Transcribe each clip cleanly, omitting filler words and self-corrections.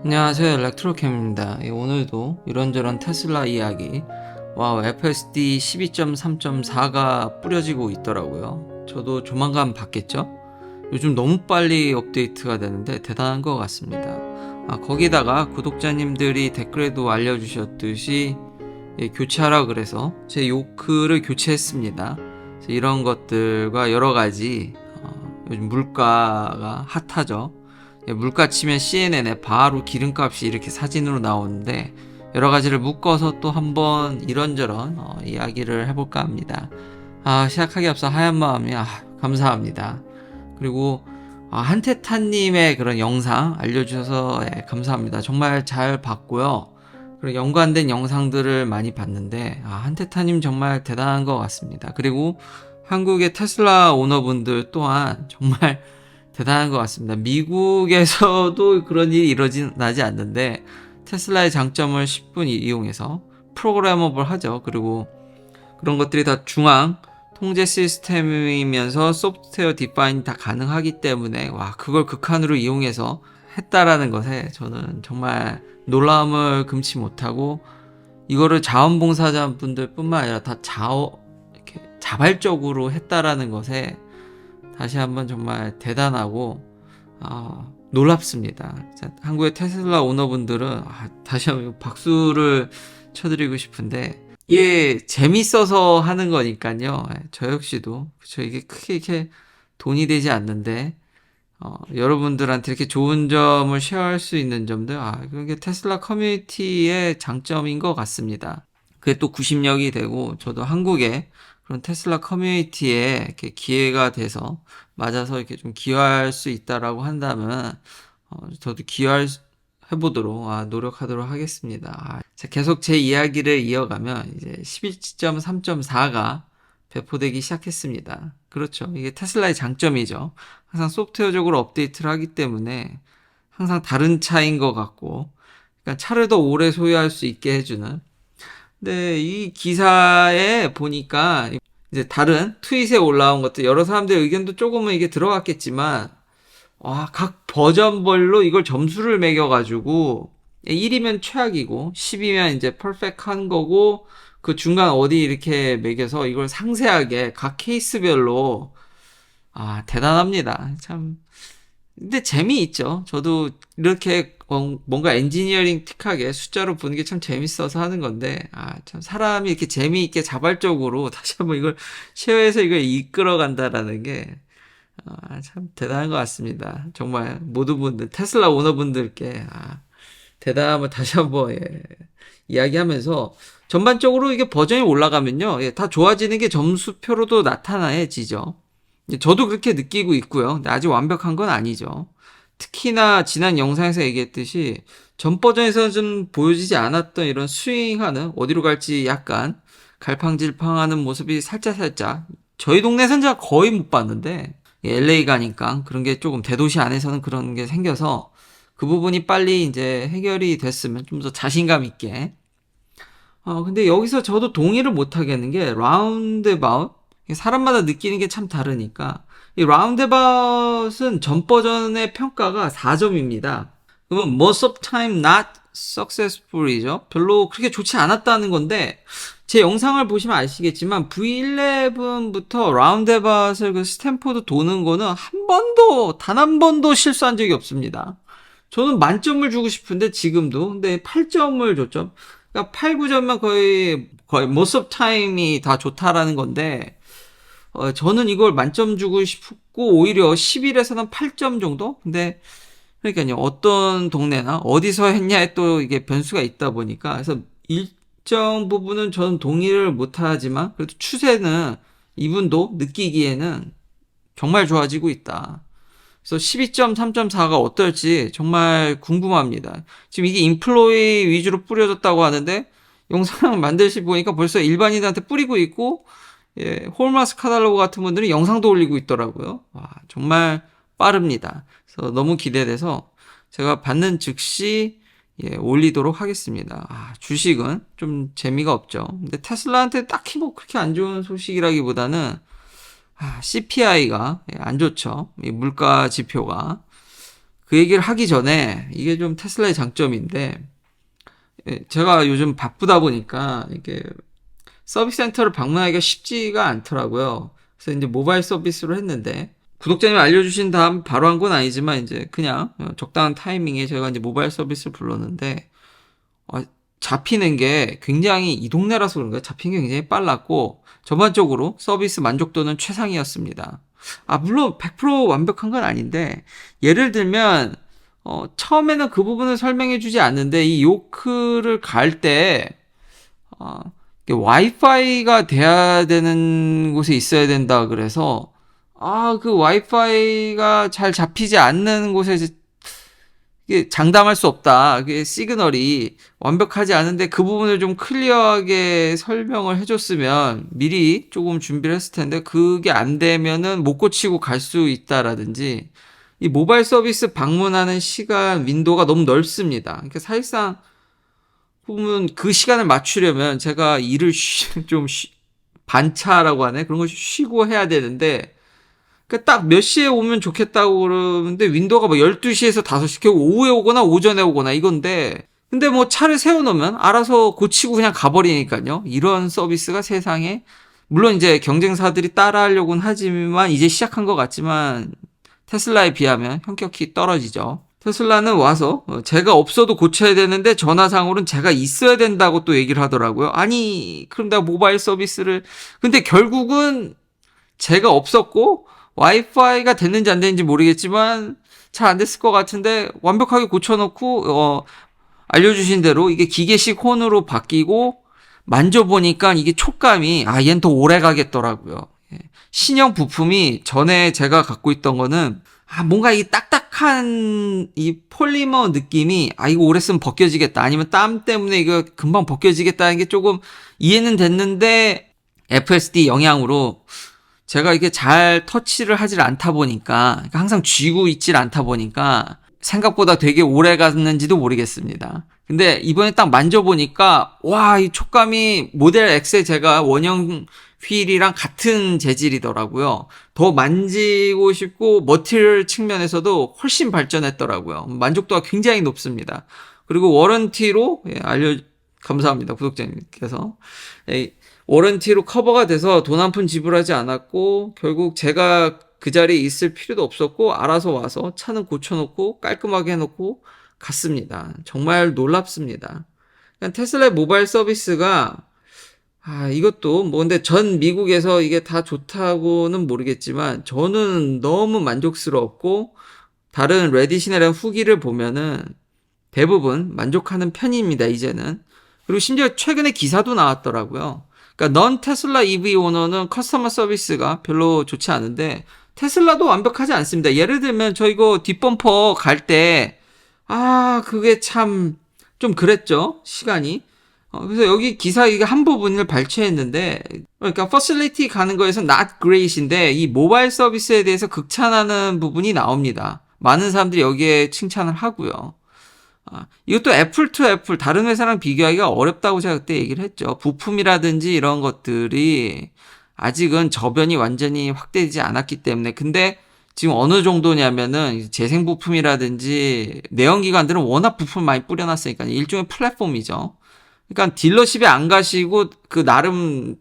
안녕하세요, 엘렉트로캠입니다. 오늘도 이런저런 테슬라 이야기. 와우, FSD 12.3.4가 뿌려지고 있더라고요. 저도 조만간 받겠죠? 요즘 너무 빨리 업데이트가 되는데 대단한 것 같습니다. 거기다가 구독자님들이 댓글에도 알려주셨듯이 교체하라 그래서 제 요크를 교체했습니다. 이런 것들과 여러 가지 요즘 물가가 핫하죠. 물가 치면 CNN에 바로 기름값이 이렇게 사진으로 나오는데 여러 가지를 묶어서 또 한번 이런저런 이야기를 해볼까 합니다. 시작하기 앞서 하얀 마음이 감사합니다. 그리고 한테타님의 그런 영상 알려주셔서 감사합니다. 정말 잘 봤고요. 그리고 연관된 영상들을 많이 봤는데 한테타님 정말 대단한 것 같습니다. 그리고 한국의 테슬라 오너분들 또한 정말 대단한 것 같습니다. 미국에서도 그런 일이 일어나지 않는데 테슬라의 장점을 10분 이용해서 프로그래머블 하죠. 그리고 그런 것들이 다 중앙 통제 시스템이면서 소프트웨어 디파인 다 가능하기 때문에 그걸 극한으로 이용해서 했다라는 것에 저는 정말 놀라움을 금치 못하고, 이거를 자원봉사자분들 뿐만 아니라 다 이렇게 자발적으로 했다라는 것에 다시 한번 정말 대단하고 놀랍습니다. 한국의 테슬라 오너분들은 다시 한번 박수를 쳐드리고 싶은데, 이게 재밌어서 하는 거니까요. 저 역시도 그쵸, 이게 크게 이렇게 돈이 되지 않는데 여러분들한테 이렇게 좋은 점을 쉐어할 수 있는 점들, 그게 테슬라 커뮤니티의 장점인 것 같습니다. 그게 또 구심력이 되고, 저도 한국에 그런 테슬라 커뮤니티에 이렇게 기회가 돼서 맞아서 이렇게 좀 기여할 수 있다라고 한다면 저도 해보도록 노력하도록 하겠습니다. 계속 제 이야기를 이어가면 이제 11.3.4가 배포되기 시작했습니다. 그렇죠. 이게 테슬라의 장점이죠. 항상 소프트웨어적으로 업데이트를 하기 때문에 항상 다른 차인 것 같고, 그러니까 차를 더 오래 소유할 수 있게 해주는. 근데 이 기사에 보니까 이제 다른 트윗에 올라온 것들, 여러 사람들의 의견도 조금은 이게 들어갔겠지만 각 버전별로 이걸 점수를 매겨가지고 1이면 최악이고 10이면 이제 퍼펙트한 거고, 그 중간 어디 이렇게 매겨서 이걸 상세하게 각 케이스별로 대단합니다. 참. 근데 재미있죠. 저도 이렇게 뭔가 엔지니어링틱하게 숫자로 보는 게 참 재밌어서 하는 건데, 참 사람이 이렇게 재미있게 자발적으로 다시 한번 이걸 쉐어해서 이걸 이끌어 간다라는 게 참 대단한 것 같습니다. 정말 모두 분들, 테슬라 오너분들께 대단함을 다시 한번 이야기하면서, 전반적으로 이게 버전이 올라가면요, 다 좋아지는 게 점수표로도 나타나지죠. 저도 그렇게 느끼고 있고요. 근데 아직 완벽한 건 아니죠. 특히나 지난 영상에서 얘기했듯이 전 버전에서는 좀 보여지지 않았던 이런 스윙하는, 어디로 갈지 약간 갈팡질팡하는 모습이 살짝 저희 동네에서는 제가 거의 못 봤는데, LA 가니까 그런 게 조금, 대도시 안에서는 그런 게 생겨서 그 부분이 빨리 이제 해결이 됐으면 좀 더 자신감 있게. 근데 여기서 저도 동의를 못 하겠는 게, 라운드바웃, 사람마다 느끼는 게 참 다르니까 이 라운드바웃은 전 버전의 평가가 4점입니다. 그러면 most of time not successful이죠. 별로 그렇게 좋지 않았다는 건데, 제 영상을 보시면 아시겠지만 V11부터 라운드바웃을 그 스탠포드 도는 거는 단 한 번도 실수한 적이 없습니다. 저는 만점을 주고 싶은데 지금도, 근데 8점을 줬죠. 그러니까 8, 9점면 거의 most of time이 다 좋다라는 건데, 저는 이걸 만점 주고 싶고 오히려 11에서는 8점 정도? 근데 그러니까요, 어떤 동네나 어디서 했냐에 또 이게 변수가 있다 보니까, 그래서 일정 부분은 저는 동의를 못 하지만 그래도 추세는 이분도 느끼기에는 정말 좋아지고 있다. 그래서 12.3.4가 어떨지 정말 궁금합니다. 지금 이게 인플로이 위주로 뿌려졌다고 하는데, 영상 만들시 보니까 벌써 일반인한테 뿌리고 있고, 홀마스 카달로그 같은 분들은 영상도 올리고 있더라고요. 정말 빠릅니다. 그래서 너무 기대돼서 제가 받는 즉시 올리도록 하겠습니다. 주식은 좀 재미가 없죠. 근데 테슬라한테 딱히 뭐 그렇게 안 좋은 소식이라기보다는 CPI가 안 좋죠. 이 물가 지표가. 그 얘기를 하기 전에 이게 좀 테슬라의 장점인데, 제가 요즘 바쁘다 보니까 이게 서비스 센터를 방문하기가 쉽지가 않더라고요. 그래서 이제 모바일 서비스로 했는데, 구독자님 알려주신 다음 바로 한 건 아니지만 이제 그냥 적당한 타이밍에 제가 이제 모바일 서비스를 불렀는데, 잡히는 게 굉장히, 이 동네라서 그런가 잡히는 게 굉장히 빨랐고 전반적으로 서비스 만족도는 최상이었습니다. 물론 100% 완벽한 건 아닌데, 예를 들면 처음에는 그 부분을 설명해 주지 않는데, 이 요크를 갈 때 와이파이가 돼야 되는 곳에 있어야 된다 그래서, 그 와이파이가 잘 잡히지 않는 곳에 이게 장담할 수 없다. 그게 시그널이 완벽하지 않은데 그 부분을 좀 클리어하게 설명을 해줬으면 미리 조금 준비를 했을 텐데, 그게 안 되면은 못 고치고 갈 수 있다라든지, 이 모바일 서비스 방문하는 시간 윈도가 너무 넓습니다. 그러니까 사실상 보면 그 시간을 맞추려면 제가 일을 반차라고 하네. 그런 거 쉬고 해야 되는데, 그러니까 딱 몇 시에 오면 좋겠다고 그러는데 윈도우가 뭐 12시에서 5시, 결국 오후에 오거나 오전에 오거나 이건데, 근데 뭐 차를 세워놓으면 알아서 고치고 그냥 가버리니까요. 이런 서비스가 세상에, 물론 이제 경쟁사들이 따라하려고는 하지만 이제 시작한 것 같지만 테슬라에 비하면 현격히 떨어지죠. 테슬라는 와서 제가 없어도 고쳐야 되는데 전화상으로는 제가 있어야 된다고 또 얘기를 하더라고요. 아니, 그럼 내가 모바일 서비스를, 근데 결국은 제가 없었고 와이파이가 됐는지 안 됐는지 모르겠지만 잘 안 됐을 것 같은데 완벽하게 고쳐놓고 알려주신 대로 이게 기계식 혼으로 바뀌고 만져보니까 이게 촉감이, 얘는 더 오래 가겠더라고요. 신형 부품이, 전에 제가 갖고 있던 거는 뭔가 이 딱딱한 이 폴리머 느낌이, 이거 오래 쓰면 벗겨지겠다, 아니면 땀 때문에 이거 금방 벗겨지겠다는 게 조금 이해는 됐는데, FSD 영향으로 제가 이게 잘 터치를 하질 않다 보니까, 항상 쥐고 있질 않다 보니까 생각보다 되게 오래 갔는지도 모르겠습니다. 근데 이번에 딱 만져보니까 이 촉감이 모델 X에 제가 원형 휠이랑 같은 재질이더라고요. 더 만지고 싶고 머티리얼 측면에서도 훨씬 발전했더라고요. 만족도가 굉장히 높습니다. 그리고 워런티로, 감사합니다, 구독자님께서. 워런티로 커버가 돼서 돈 한 푼 지불하지 않았고, 결국 제가 그 자리에 있을 필요도 없었고, 알아서 와서 차는 고쳐놓고 깔끔하게 해놓고 갔습니다. 정말 놀랍습니다. 테슬라의 모바일 서비스가, 이것도 뭐 근데 전 미국에서 이게 다 좋다고는 모르겠지만 저는 너무 만족스러웠고, 다른 레딧이나 이런 후기를 보면은 대부분 만족하는 편입니다, 이제는. 그리고 심지어 최근에 기사도 나왔더라고요. 그러니까 넌 테슬라 EV 오너는 커스터머 서비스가 별로 좋지 않은데 테슬라도 완벽하지 않습니다. 예를 들면 저 이거 뒷범퍼 갈 때 그게 참 좀 그랬죠, 시간이. 그래서 여기 기사 이게 한 부분을 발췌했는데, 그러니까 퍼실리티 가는 거에서 not great인데 이 모바일 서비스에 대해서 극찬하는 부분이 나옵니다. 많은 사람들이 여기에 칭찬을 하고요. 이것도 애플 투 애플, 다른 회사랑 비교하기가 어렵다고 제가 그때 얘기를 했죠. 부품이라든지 이런 것들이 아직은 저변이 완전히 확대되지 않았기 때문에. 근데 지금 어느 정도냐면은 재생 부품이라든지 내연기관들은 워낙 부품 많이 뿌려놨으니까 일종의 플랫폼이죠. 그러니까 딜러십에 안 가시고 그 나름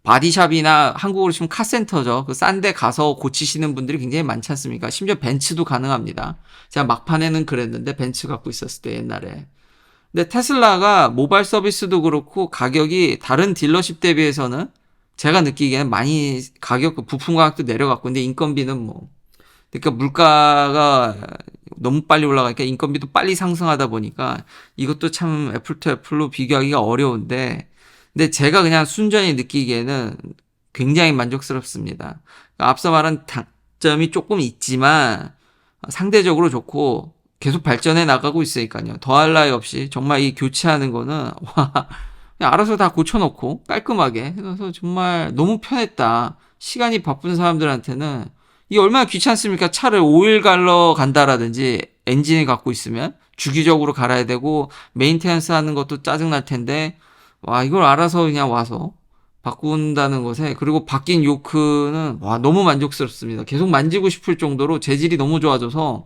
바디샵이나 한국으로 치면 카센터죠. 그 싼 데 가서 고치시는 분들이 굉장히 많지 않습니까? 심지어 벤츠도 가능합니다. 제가 막판에는 그랬는데, 벤츠 갖고 있었을 때 옛날에. 근데 테슬라가 모바일 서비스도 그렇고 가격이 다른 딜러십 대비해서는 제가 느끼기에는 많이 부품 가격도 내려갔고, 근데 인건비는 그러니까 물가가 너무 빨리 올라가니까 인건비도 빨리 상승하다 보니까 이것도 참 애플 투 애플로 비교하기가 어려운데, 근데 제가 그냥 순전히 느끼기에는 굉장히 만족스럽습니다. 앞서 말한 단점이 조금 있지만 상대적으로 좋고 계속 발전해 나가고 있으니까요. 더할 나위 없이 정말 이 교체하는 거는 그냥 알아서 다 고쳐놓고 깔끔하게 해서 정말 너무 편했다. 시간이 바쁜 사람들한테는 이게 얼마나 귀찮습니까? 차를 오일 갈러 간다라든지 엔진을 갖고 있으면 주기적으로 갈아야 되고 메인테넌스 하는 것도 짜증날 텐데, 이걸 알아서 그냥 와서 바꾼다는 것에, 그리고 바뀐 요크는 너무 만족스럽습니다. 계속 만지고 싶을 정도로 재질이 너무 좋아져서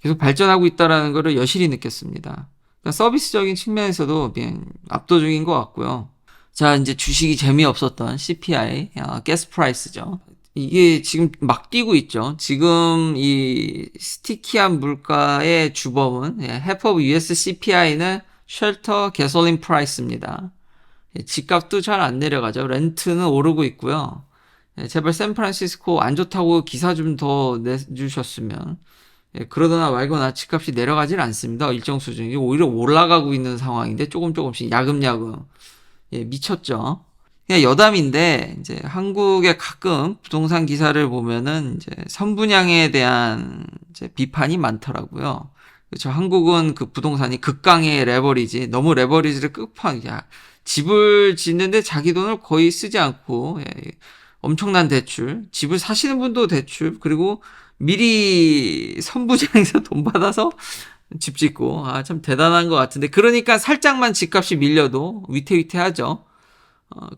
계속 발전하고 있다라는 것을 여실히 느꼈습니다. 그러니까 서비스적인 측면에서도 그냥 압도적인 것 같고요. 자, 이제 주식이 재미없었던 CPI, 가스 프라이스죠. 이게 지금 막 뛰고 있죠. 지금 이 스티키한 물가의 주범은 half of US CPI는 쉘터 가솔린 프라이스입니다. 집값도 잘 안 내려가죠. 렌트는 오르고 있고요. 제발 샌프란시스코 안 좋다고 기사 좀 더 내주셨으면. 그러거나 말거나 집값이 내려가질 않습니다. 일정 수준이 오히려 올라가고 있는 상황인데 조금씩 야금야금 미쳤죠. 그냥 여담인데 이제 한국의 가끔 부동산 기사를 보면은 이제 선분양에 대한 이제 비판이 많더라고요. 그렇죠. 한국은 그 부동산이 극강의 레버리지, 너무 레버리지를 끝판이야. 집을 짓는데 자기 돈을 거의 쓰지 않고 엄청난 대출, 집을 사시는 분도 대출, 그리고 미리 선분양에서 돈 받아서 집 짓고 참 대단한 것 같은데 그러니까 살짝만 집값이 밀려도 위태위태하죠.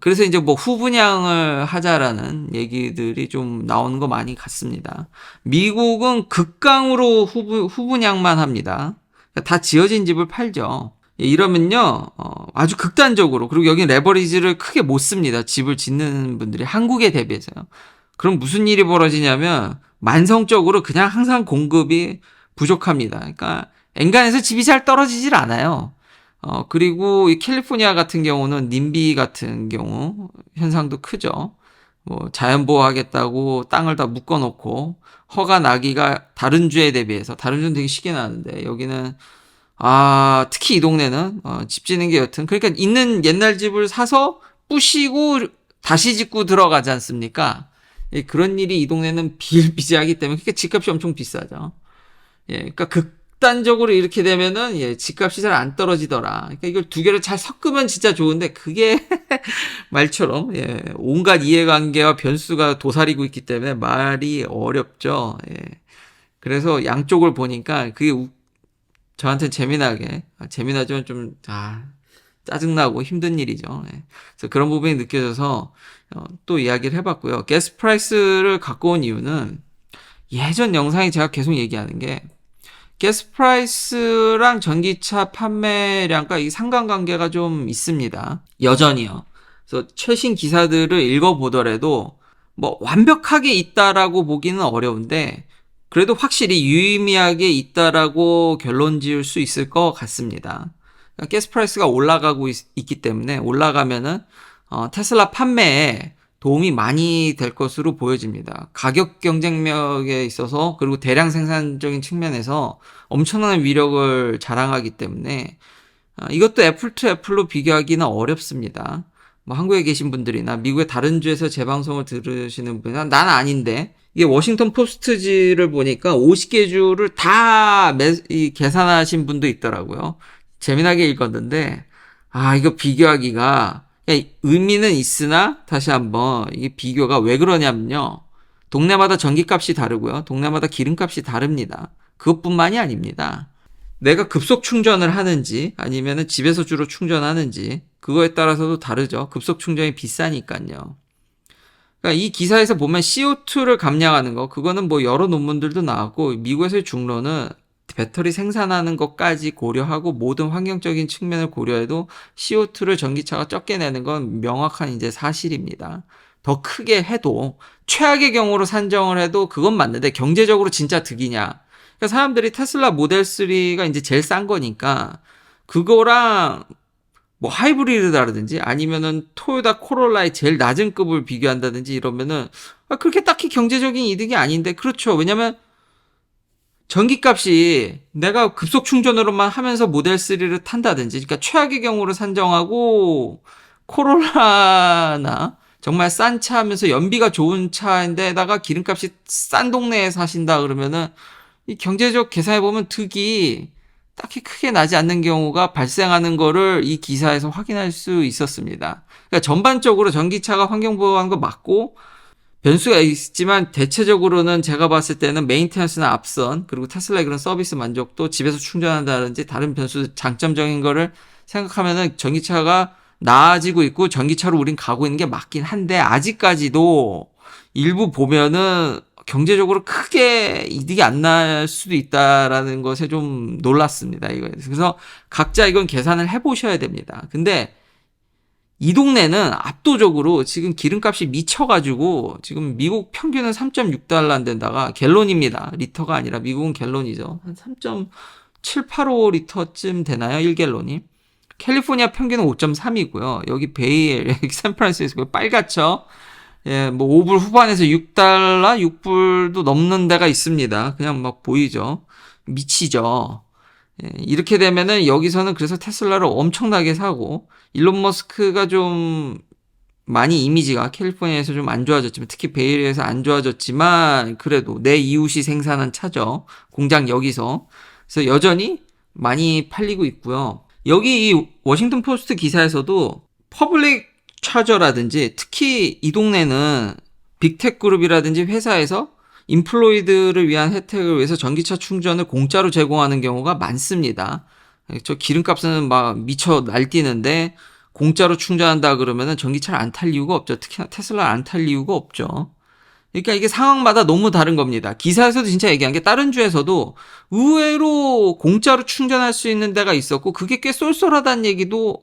그래서 이제 뭐 후분양을 하자라는 얘기들이 좀 나오는 거 많이 같습니다. 미국은 극강으로 후분양만 합니다. 그러니까 다 지어진 집을 팔죠. 이러면요, 아주 극단적으로, 그리고 여기 레버리지를 크게 못 씁니다. 집을 짓는 분들이 한국에 대비해서요. 그럼 무슨 일이 벌어지냐면, 만성적으로 그냥 항상 공급이 부족합니다. 그러니까, 엔간해서 집이 잘 떨어지질 않아요. 그리고 이 캘리포니아 같은 경우는 님비 같은 경우 현상도 크죠. 뭐 자연보호 하겠다고 땅을 다 묶어놓고 허가 나기가 다른 주에 대비해서 다른 주는 되게 쉽게 나는데 여기는 특히 이 동네는 집 짓는 게 여튼 그러니까 있는 옛날 집을 사서 부시고 다시 짓고 들어가지 않습니까? 그런 일이 이 동네는 비일비재하기 때문에 그러니까 집값이 엄청 비싸죠. 그러니까 극단적으로 이렇게 되면은 집값이 잘 안 떨어지더라. 그러니까 이걸 두 개를 잘 섞으면 진짜 좋은데 그게 말처럼 온갖 이해관계와 변수가 도사리고 있기 때문에 말이 어렵죠. 그래서 양쪽을 보니까 그게 저한테 재미나지만 좀 짜증나고 힘든 일이죠. 그래서 그런 부분이 느껴져서 또 이야기를 해봤고요. 가스 프라이스를 갖고 온 이유는 예전 영상에 제가 계속 얘기하는 게 가스 프라이스랑 전기차 판매량과 이 상관관계가 좀 있습니다. 여전히요. 그래서 최신 기사들을 읽어보더라도 뭐 완벽하게 있다라고 보기는 어려운데 그래도 확실히 유의미하게 있다라고 결론 지을 수 있을 것 같습니다. 그러니까 가스 프라이스가 올라가고 있기 때문에 올라가면은 테슬라 판매에 도움이 많이 될 것으로 보여집니다. 가격 경쟁력에 있어서 그리고 대량 생산적인 측면에서 엄청난 위력을 자랑하기 때문에 이것도 애플 투 애플로 비교하기는 어렵습니다. 뭐 한국에 계신 분들이나 미국의 다른 주에서 제 방송을 들으시는 분이나 난 아닌데 이게 워싱턴 포스트지를 보니까 50개 주를 다 계산하신 분도 있더라고요. 재미나게 읽었는데 이거 비교하기가 의미는 있으나 다시 한번 이게 비교가 왜 그러냐면요. 동네마다 전기값이 다르고요. 동네마다 기름값이 다릅니다. 그것뿐만이 아닙니다. 내가 급속 충전을 하는지 아니면 집에서 주로 충전하는지 그거에 따라서도 다르죠. 급속 충전이 비싸니까요. 그러니까 이 기사에서 보면 CO2를 감량하는 거 그거는 뭐 여러 논문들도 나왔고 미국에서의 중론은 배터리 생산하는 것까지 고려하고 모든 환경적인 측면을 고려해도 CO2를 전기차가 적게 내는 건 명확한 이제 사실입니다. 더 크게 해도 최악의 경우로 산정을 해도 그건 맞는데 경제적으로 진짜 득이냐? 그러니까 사람들이 테슬라 모델 3가 이제 제일 싼 거니까 그거랑 뭐 하이브리드라든지 아니면은 토요타 코롤라의 제일 낮은 급을 비교한다든지 이러면은 그렇게 딱히 경제적인 이득이 아닌데 그렇죠. 왜냐면 전기값이 내가 급속 충전으로만 하면서 모델 3를 탄다든지 그러니까 최악의 경우로 산정하고 코롤라나 정말 싼 차 하면서 연비가 좋은 차인데다가 기름값이 싼 동네에 사신다 그러면은 이 경제적 계산해 보면 득이 딱히 크게 나지 않는 경우가 발생하는 거를 이 기사에서 확인할 수 있었습니다. 그러니까 전반적으로 전기차가 환경보호하는 거 맞고 변수가 있지만 대체적으로는 제가 봤을 때는 메인테넌스나 앞선 그리고 테슬라의 그런 서비스 만족도 집에서 충전한다든지 다른 변수 장점적인 거를 생각하면은 전기차가 나아지고 있고 전기차로 우린 가고 있는 게 맞긴 한데 아직까지도 일부 보면은 경제적으로 크게 이득이 안 날 수도 있다라는 것에 좀 놀랐습니다. 이거 그래서 각자 이건 계산을 해보셔야 됩니다. 근데 이 동네는 압도적으로 지금 기름값이 미쳐가지고 지금 미국 평균은 3.6달러 데다가 갤론입니다. 리터가 아니라 미국은 갤론이죠. 한 3.785 리터쯤 되나요? 1갤론이. 캘리포니아 평균은 5.3이고요. 여기 베이에리아, 샌프란시스코 빨갛죠? 예, 뭐 5불 후반에서 6달러, 6불도 넘는 데가 있습니다. 그냥 막 보이죠? 미치죠? 예, 이렇게 되면은 여기서는 그래서 테슬라를 엄청나게 사고 일론 머스크가 좀 많이 이미지가 캘리포니아에서 좀 안 좋아졌지만 특히 베이에리아에서 안 좋아졌지만 그래도 내 이웃이 생산한 차죠. 공장 여기서. 그래서 여전히 많이 팔리고 있고요. 여기 이 워싱턴 포스트 기사에서도 퍼블릭 차저라든지 특히 이 동네는 빅텍 그룹이라든지 회사에서 인플로이드를 위한 혜택을 위해서 전기차 충전을 공짜로 제공하는 경우가 많습니다. 저 기름값은 막 미쳐 날뛰는데 공짜로 충전한다 그러면은 전기차를 안 탈 이유가 없죠. 특히나 테슬라 안 탈 이유가 없죠. 그러니까 이게 상황마다 너무 다른 겁니다. 기사에서도 진짜 얘기한 게 다른 주에서도 의외로 공짜로 충전할 수 있는 데가 있었고 그게 꽤 쏠쏠하다는 얘기도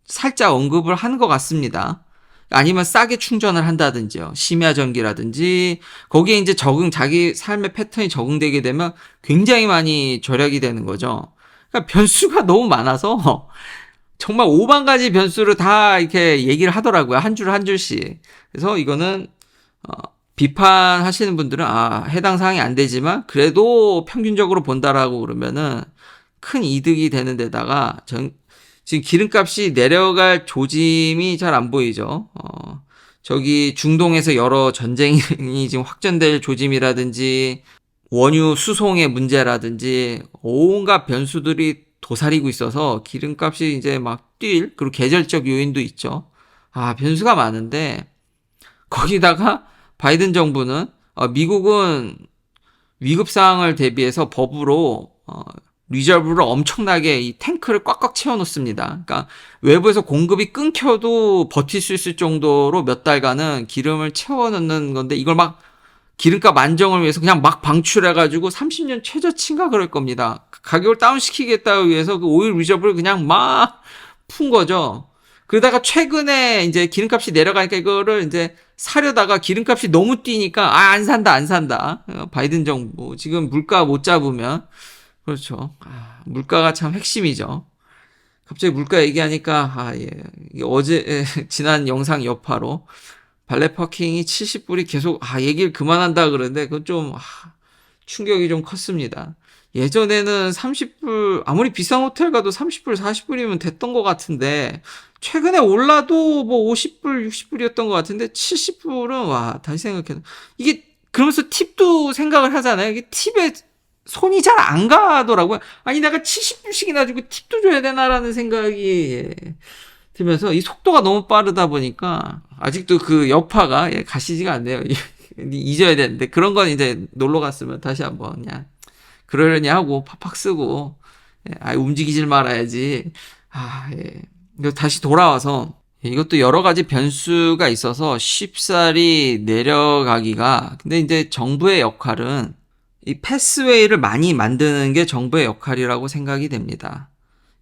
살짝 언급을 한 것 같습니다. 아니면 싸게 충전을 한다든지요. 심야 전기라든지 거기에 이제 자기 삶의 패턴이 적응되게 되면 굉장히 많이 절약이 되는 거죠. 그러니까 변수가 너무 많아서 정말 5만 가지 변수를 다 이렇게 얘기를 하더라고요. 한 줄 한 줄씩. 그래서 이거는 비판하시는 분들은 해당 사항이 안 되지만 그래도 평균적으로 본다라고 그러면은 큰 이득이 되는 데다가 지금 기름값이 내려갈 조짐이 잘 안 보이죠. 저기 중동에서 여러 전쟁이 지금 확전될 조짐이라든지 원유 수송의 문제라든지 온갖 변수들이 도사리고 있어서 기름값이 이제 막 그리고 계절적 요인도 있죠. 변수가 많은데 거기다가 바이든 정부는 미국은 위급 상황을 대비해서 법으로 리저브를 엄청나게 이 탱크를 꽉꽉 채워놓습니다. 그러니까 외부에서 공급이 끊겨도 버틸 수 있을 정도로 몇 달간은 기름을 채워넣는 건데 이걸 막 기름값 안정을 위해서 그냥 막 방출해가지고 30년 최저치인가 그럴 겁니다. 가격을 다운시키겠다고 위해서 그 오일 리저브를 그냥 막 푼 거죠. 그러다가 최근에 이제 기름값이 내려가니까 이거를 이제 사려다가 기름값이 너무 뛰니까 안 산다. 바이든 정부 지금 물가 못 잡으면 그렇죠. 물가가 참 핵심이죠. 갑자기 물가 얘기하니까 예. 어제 지난 영상 여파로 발렛 파킹이 70불이 계속 얘기를 그만한다 그러는데 그건 좀 충격이 좀 컸습니다. 예전에는 30불 아무리 비싼 호텔 가도 30불 40불이면 됐던 것 같은데 최근에 올라도 뭐 50불 60불이었던 것 같은데 70불은 다시 생각해도 이게 그러면서 팁도 생각을 하잖아요. 이게 팁에 손이 잘 안 가더라고요. 내가 70불씩이나 주고 팁도 줘야 되나라는 생각이 들면서 이 속도가 너무 빠르다 보니까 아직도 그 여파가 가시지가 않네요. 잊어야 되는데 그런 건 이제 놀러 갔으면 다시 한번 그냥 그러려니 하고 팍팍 쓰고 움직이질 말아야지. 다시 돌아와서 이것도 여러 가지 변수가 있어서 쉽사리 내려가기가 근데 이제 정부의 역할은 이 패스웨이를 많이 만드는 게 정부의 역할이라고 생각이 됩니다.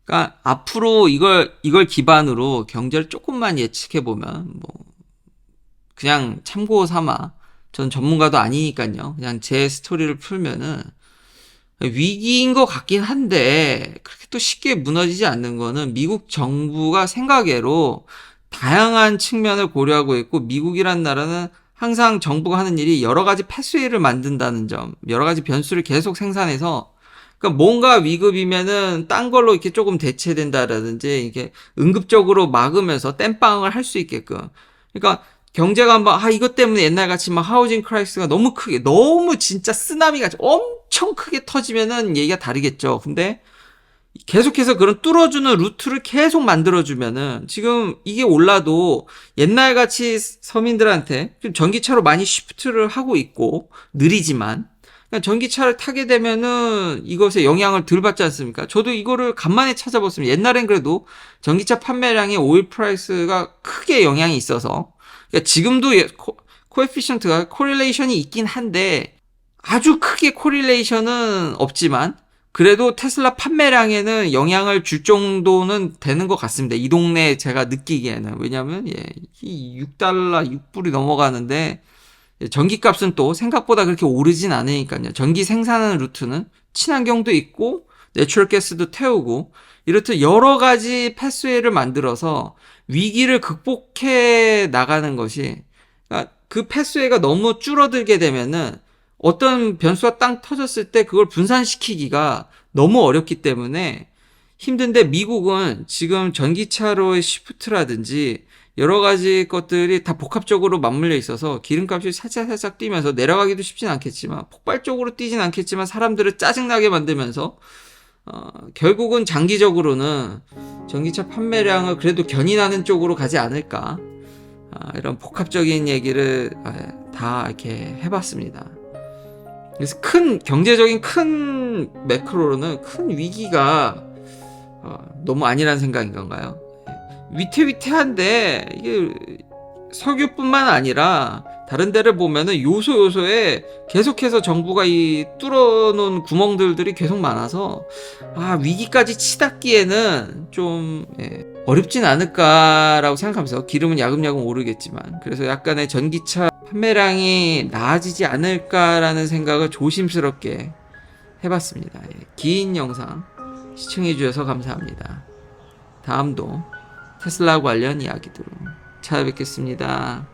그러니까 앞으로 이걸 기반으로 경제를 조금만 예측해 보면 그냥 참고 삼아 전 전문가도 아니니까요. 그냥 제 스토리를 풀면은 위기인 것 같긴 한데 그렇게 또 쉽게 무너지지 않는 거는 미국 정부가 생각외로 다양한 측면을 고려하고 있고 미국이란 나라는 항상 정부가 하는 일이 여러 가지 패스웨이를 만든다는 점, 여러 가지 변수를 계속 생산해서 그러니까 뭔가 위급이면은 딴 걸로 이렇게 조금 대체된다라든지 이게 응급적으로 막으면서 땜빵을 할 수 있게끔. 그러니까 경제가 이것 때문에 옛날같이 막 하우징 크라이시스가 너무 진짜 쓰나미같이 엄청 크게 터지면은 얘기가 다르겠죠. 근데 계속해서 그런 뚫어주는 루트를 계속 만들어주면은 지금 이게 올라도 옛날같이 서민들한테 좀 전기차로 많이 시프트를 하고 있고 느리지만 전기차를 타게 되면은 이것에 영향을 덜 받지 않습니까? 저도 이거를 간만에 찾아봤습니다. 옛날엔 그래도 전기차 판매량에 오일 프라이스가 크게 영향이 있어서 그러니까 지금도 코에피션트가 코릴레이션이 있긴 한데 아주 크게 코릴레이션은 없지만 그래도 테슬라 판매량에는 영향을 줄 정도는 되는 것 같습니다. 이 동네에 제가 느끼기에는. 왜냐면 이 6달러, 6불이 넘어가는데 전기값은 또 생각보다 그렇게 오르진 않으니까요. 전기 생산하는 루트는 친환경도 있고 내추럴 가스도 태우고 이렇듯 여러 가지 패스웨이를 만들어서 위기를 극복해 나가는 것이, 그러니까 그 패스웨이가 너무 줄어들게 되면은 어떤 변수가 땅 터졌을 때 그걸 분산시키기가 너무 어렵기 때문에 힘든데, 미국은 지금 전기차로의 시프트라든지 여러 가지 것들이 다 복합적으로 맞물려 있어서 기름값이 살짝 뛰면서 내려가기도 쉽진 않겠지만, 폭발적으로 뛰진 않겠지만 사람들을 짜증나게 만들면서 결국은 장기적으로는 전기차 판매량을 그래도 견인하는 쪽으로 가지 않을까, 이런 복합적인 얘기를 다 이렇게 해봤습니다. 그래서 경제적인 큰 매크로로는 큰 위기가 너무 아니라는 생각인 건가요? 위태위태한데 이게 석유뿐만 아니라 다른 데를 보면은 요소에 계속해서 정부가 이 뚫어놓은 구멍들이 계속 많아서 위기까지 치닫기에는 좀 어렵진 않을까라고 생각하면서, 기름은 야금야금 오르겠지만 그래서 약간의 전기차 판매량이 나아지지 않을까라는 생각을 조심스럽게 해봤습니다. 긴 영상 시청해주셔서 감사합니다. 다음도 테슬라 관련 이야기들로 찾아뵙겠습니다.